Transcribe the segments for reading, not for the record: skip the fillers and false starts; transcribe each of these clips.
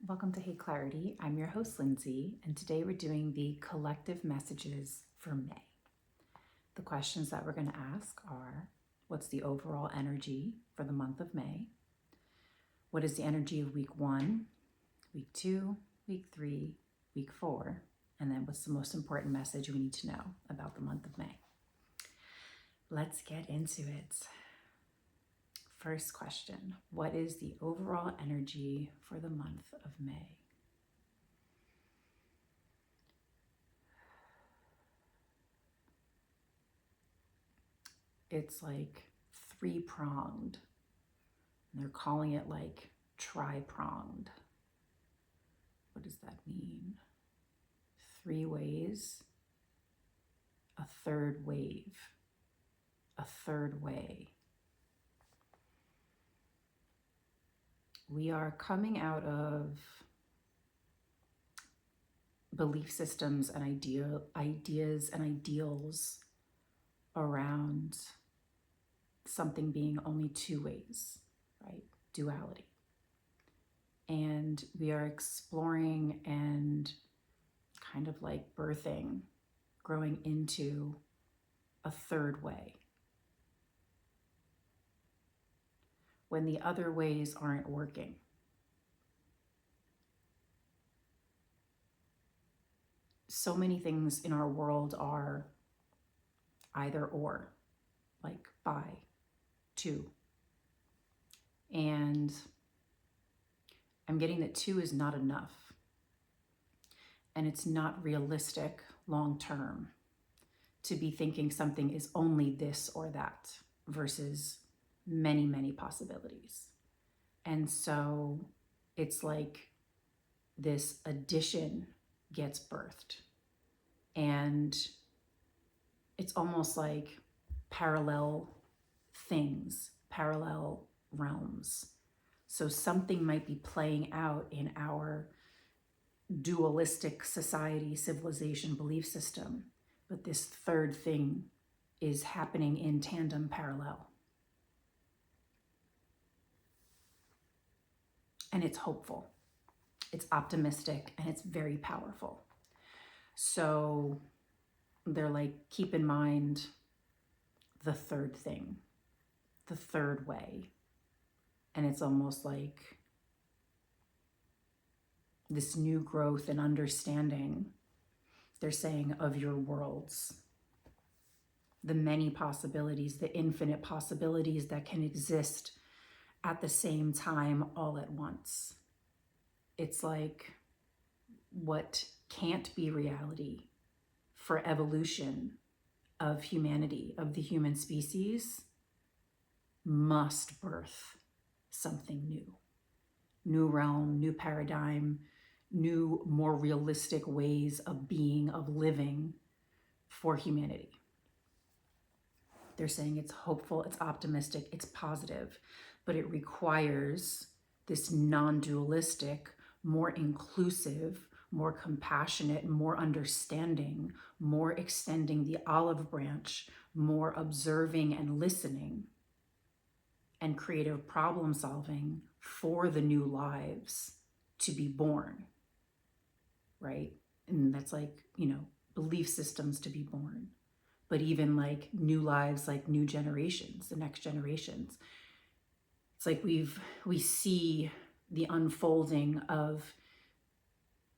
Welcome to Hey Clarity. I'm your host, Lindsay, and today we're doing the collective messages for May. The questions that we're going to ask are, what's the overall energy for the month of May? What is the energy of week 1, week 2, week 3, week 4? And then what's the most important message we need to know about the month of May? Let's get into it. First question, what is the overall energy for the month of May? It's like three-pronged. They're calling it like tri-pronged. What does that mean? 3 ways, a third wave, a third way. We are coming out of belief systems and ideas and ideals around something being only 2 ways, right? Duality. And we are exploring and kind of like birthing, growing into a third way. When the other ways aren't working. So many things in our world are either or, like by, to. And I'm getting that 2 is not enough. And it's not realistic long term to be thinking something is only this or that versus many, many possibilities. And so it's like this addition gets birthed. And it's almost like parallel things, parallel realms. So something might be playing out in our dualistic society, civilization, belief system, but this third thing is happening in tandem, parallel. And it's hopeful, it's optimistic, and it's very powerful. So they're like, keep in mind the third thing, the third way. And it's almost like this new growth and understanding, they're saying, of your worlds, the many possibilities, the infinite possibilities that can exist at the same time all at once. It's like what can't be reality for evolution of humanity, of the human species, must birth something new. New realm, new paradigm, new, more realistic ways of being, of living for humanity. They're saying it's hopeful, it's optimistic, it's positive, but it requires this non-dualistic, more inclusive, more compassionate, more understanding, more extending the olive branch, more observing and listening, and creative problem solving for the new lives to be born, right? And that's like, belief systems to be born, but even like new lives, like new generations, the next generations. It's like we see the unfolding of,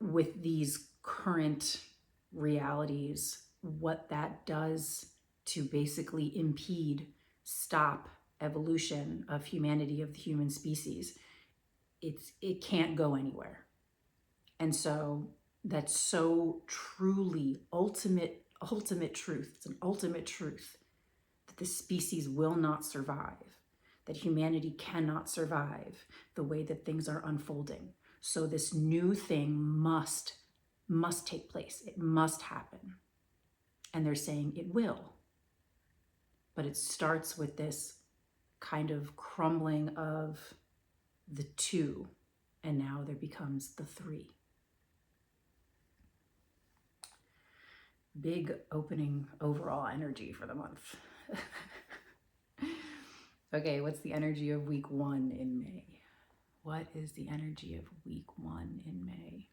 with these current realities, what that does to basically impede, stop evolution of humanity, of the human species. It can't go anywhere. And so that's so truly ultimate truth. It's an ultimate truth that the species will not survive, that humanity cannot survive the way that things are unfolding. So this new thing must take place. It must happen. And they're saying it will. But it starts with this kind of crumbling of the 2, and now there becomes the 3. Big opening overall energy for the month. Okay, what's the energy of week 1 in May? What is the energy of week 1 in May?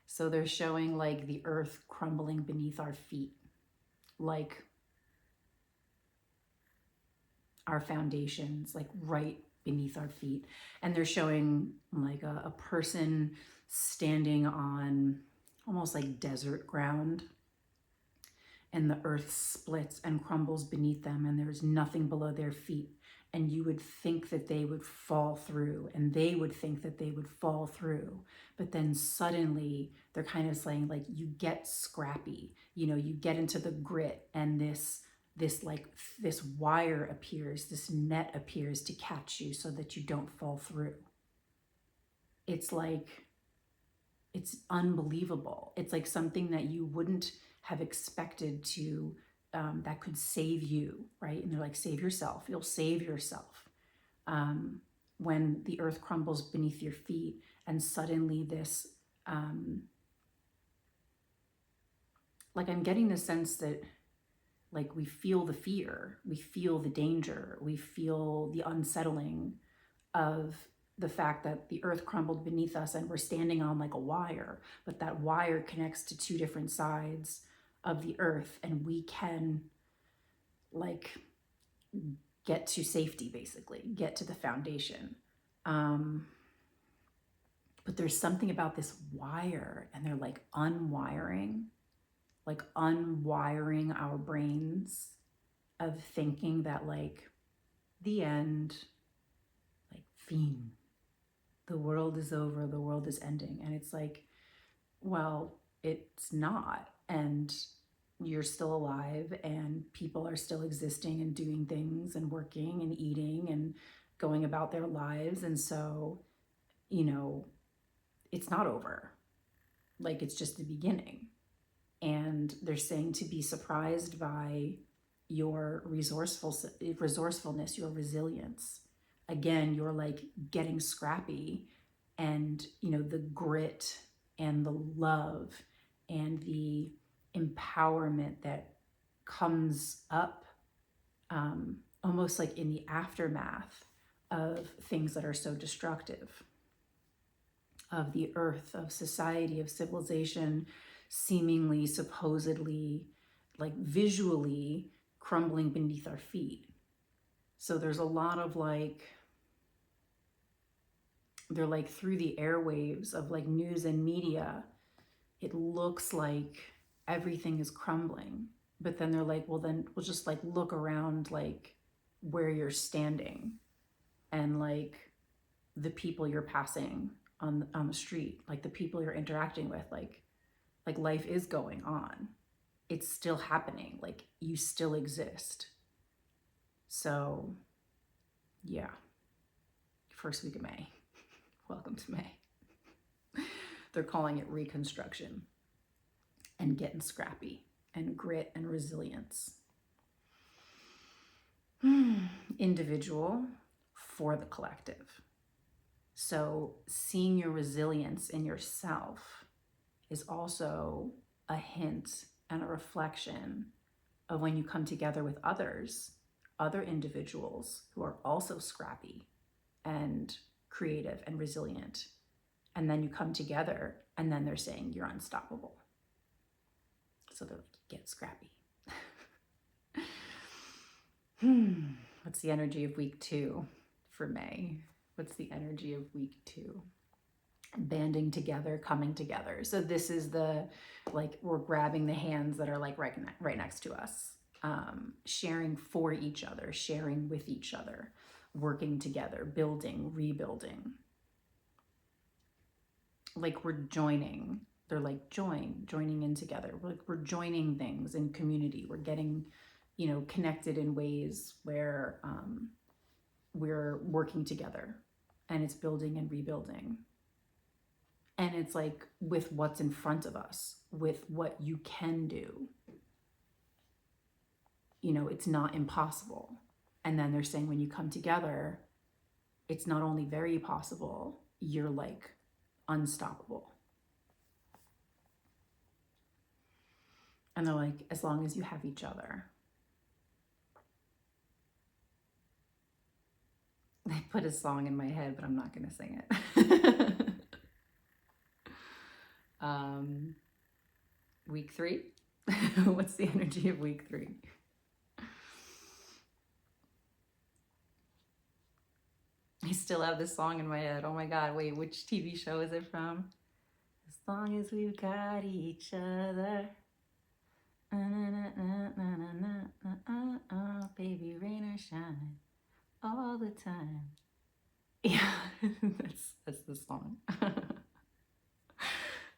So they're showing like the earth crumbling beneath our feet, like our foundations, like right beneath our feet. And they're showing like a person standing on almost like desert ground, and the earth splits and crumbles beneath them, and there's nothing below their feet. And you would think that they would fall through, and they would think that they would fall through. But then suddenly they're kind of saying like, you get scrappy, you know, you get into the grit, and this wire appears, this net appears to catch you so that you don't fall through. It's like, it's unbelievable. It's like something that you wouldn't have expected to, that could save you, right? And they're like, save yourself. You'll save yourself. When the earth crumbles beneath your feet, and suddenly this, like I'm getting the sense that like we feel the fear, we feel the danger, we feel the unsettling of the fact that the earth crumbled beneath us and we're standing on like a wire, but that wire connects to 2 different sides of the earth, and we can like get to safety, basically get to the foundation. But there's something about this wire, and they're like unwiring our brains of thinking that like the end, like fiend, the world is over, the world is ending. And it's like, well, it's not. And you're still alive, and people are still existing and doing things and working and eating and going about their lives. And so, you know, it's not over. Like, it's just the beginning. And they're saying to be surprised by your resourcefulness, your resilience. Again, you're like getting scrappy, and, you know, the grit and the love and the empowerment that comes up almost like in the aftermath of things that are so destructive, of the earth, of society, of civilization, seemingly, supposedly, like visually crumbling beneath our feet. So there's a lot of like, they're like through the airwaves of like news and media, it looks like everything is crumbling. But then they're like, well, then we'll just like look around like where you're standing, and like the people you're passing on the street, like the people you're interacting with, like life is going on. It's still happening. Like you still exist. So yeah, first week of May. Welcome to May. They're calling it reconstruction and getting scrappy and grit and resilience. Individual for the collective. So seeing your resilience in yourself is also a hint and a reflection of when you come together with others, other individuals who are also scrappy and creative and resilient. And then you come together, and then they're saying you're unstoppable. So they're like, get scrappy. What's the energy of week 2 for May? What's the energy of week 2? Banding together, coming together. So this is the, like, we're grabbing the hands that are like right next to us, sharing for each other, sharing with each other, working together, building, rebuilding. Like we're joining. They're like joining in together. We're joining things in community. We're getting, you know, connected in ways where we're working together, and it's building and rebuilding. And it's like with what's in front of us, with what you can do. You know, it's not impossible. And then they're saying when you come together, it's not only very possible, you're like unstoppable. And they're like, as long as you have each other. They put a song in my head, but I'm not going to sing it. Week 3. What's the energy of week 3? I still have this song in my head. Oh my God, wait, which TV show is it from? As long as we've got each other. Baby, rain or shine, all the time. Yeah, that's the song.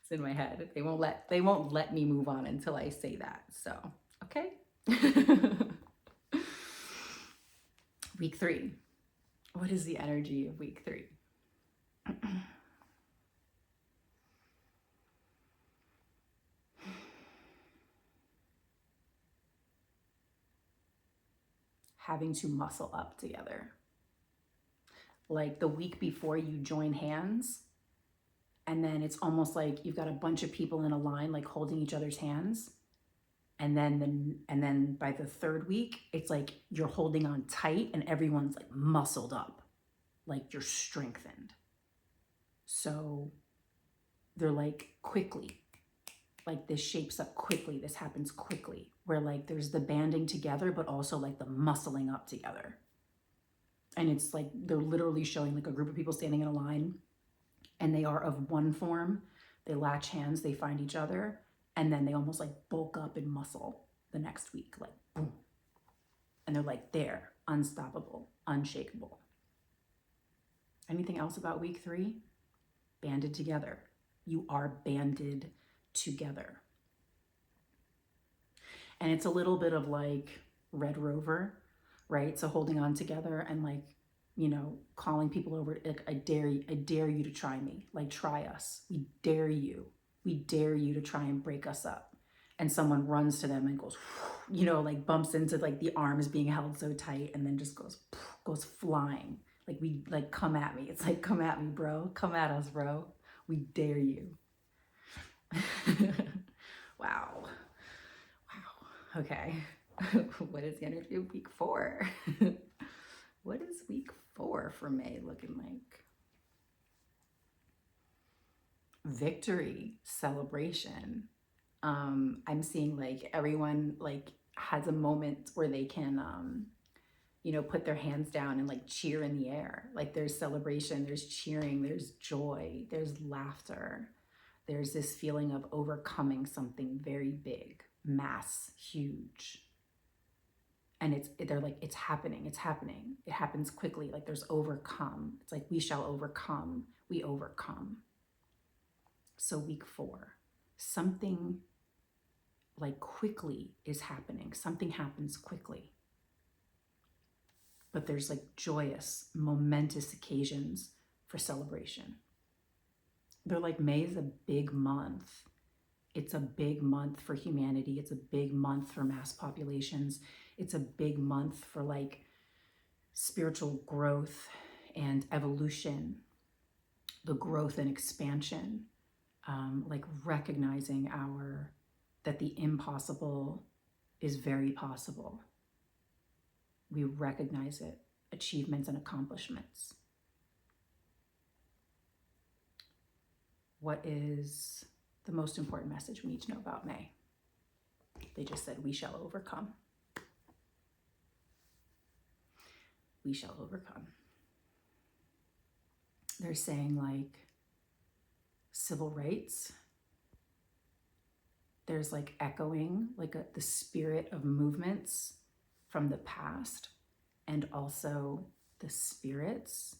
It's in my head. They won't let me move on until I say that. So, okay. Week 3. What is the energy of week 3? Having to muscle up together. Like the week before you join hands, and then it's almost like you've got a bunch of people in a line, like holding each other's hands. And then by the 3rd week, it's like you're holding on tight and everyone's like muscled up, like you're strengthened. So they're like quickly, like this shapes up quickly, this happens quickly, where like there's the banding together, but also like the muscling up together. And it's like they're literally showing like a group of people standing in a line, and they are of one form. They latch hands, they find each other, and then they almost like bulk up and muscle the next week, like boom. And they're like there, unstoppable, unshakable. Anything else about week 3? Banded together. You are banded together. And it's a little bit of like Red Rover, right? So holding on together and like, you know, calling people over, like, I dare you to try me, like try us. We dare you to try and break us up. And someone runs to them and goes, you know, like bumps into like the arms being held so tight, and then just goes flying. Like, we like, come at me. It's like, come at me, bro. Come at us, bro. We dare you. Wow. Okay. What is the energy of week 4? What is week 4 for May looking like? Victory, celebration. I'm seeing like everyone like has a moment where they can, you know, put their hands down and like cheer in the air. Like there's celebration, there's cheering, there's joy, there's laughter. There's this feeling of overcoming something very big, mass, huge. And they're like, it's happening. It happens quickly. Like there's overcome. It's like, we shall overcome. We overcome. So week 4, something like quickly is happening. Something happens quickly. But there's like joyous, momentous occasions for celebration. They're like, May is a big month. It's a big month for humanity. It's a big month for mass populations. It's a big month for like spiritual growth and evolution, the growth and expansion, like recognizing that the impossible is very possible. We recognize it, achievements and accomplishments. What is the most important message we need to know about May? They just said, we shall overcome. We shall overcome. They're saying like civil rights. There's like echoing, like the spirit of movements from the past, and also the spirits,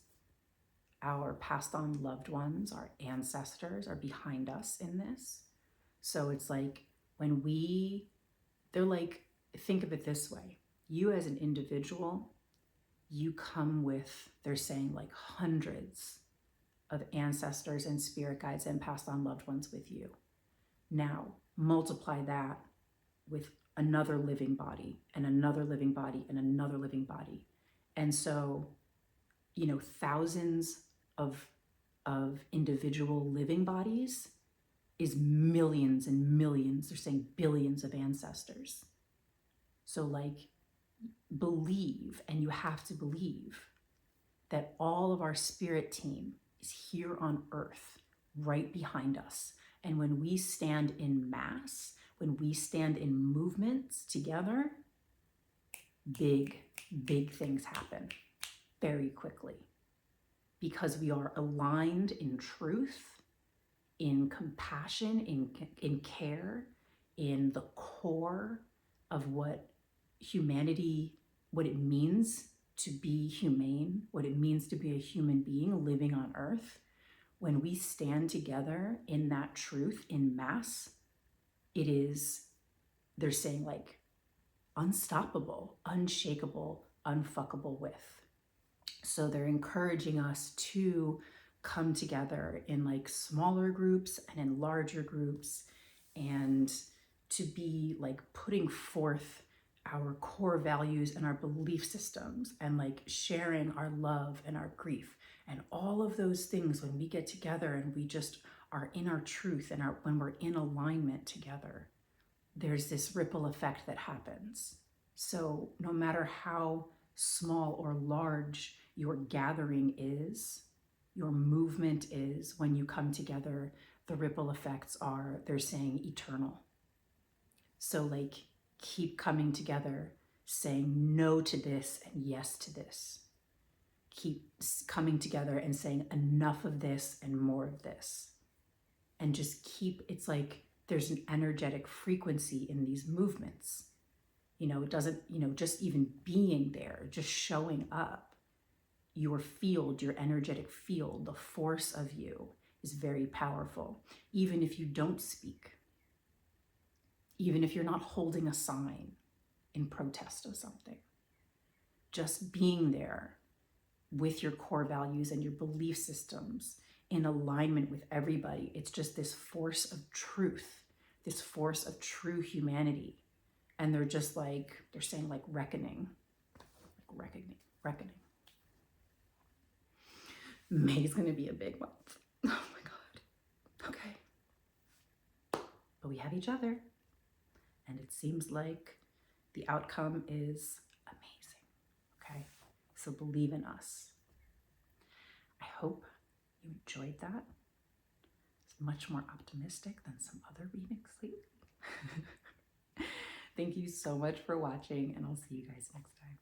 our passed on loved ones, our ancestors are behind us in this. So it's like they're like, think of it this way. You as an individual, you come with, they're saying like hundreds of ancestors and spirit guides and passed on loved ones with you. Now, multiply that with another living body and another living body and another living body. And so, you know, thousands of individual living bodies is millions and millions, they're saying billions of ancestors. So like, believe, and you have to believe that all of our spirit team is here on earth, right behind us. And when we stand in mass, when we stand in movements together, big, big things happen very quickly, because we are aligned in truth, in compassion, in care, in the core of what humanity, what it means to be humane, what it means to be a human being living on earth. When we stand together in that truth in mass, it is, they're saying like, unstoppable, unshakable, unfuckable with. So they're encouraging us to come together in like smaller groups and in larger groups, and to be like putting forth our core values and our belief systems, and like sharing our love and our grief and all of those things. When we get together and we just are in our truth and when we're in alignment together, there's this ripple effect that happens. So no matter how small or large your gathering is, your movement is, when you come together, the ripple effects are, they're saying, eternal. So like, keep coming together, saying no to this and yes to this. Keep coming together and saying enough of this and more of this. And just keep, it's like there's an energetic frequency in these movements. You know, it doesn't, you know, just even being there, just showing up, your field, your energetic field, the force of you is very powerful. Even if you don't speak, even if you're not holding a sign in protest of something, just being there with your core values and your belief systems in alignment with everybody. It's just this force of truth, this force of true humanity. And they're just like, they're saying like reckoning. May's gonna be a big month. Oh my God. Okay. But we have each other. And it seems like the outcome is amazing. Okay. So believe in us. I hope you enjoyed that. It's much more optimistic than some other readings lately. Thank you so much for watching, and I'll see you guys next time.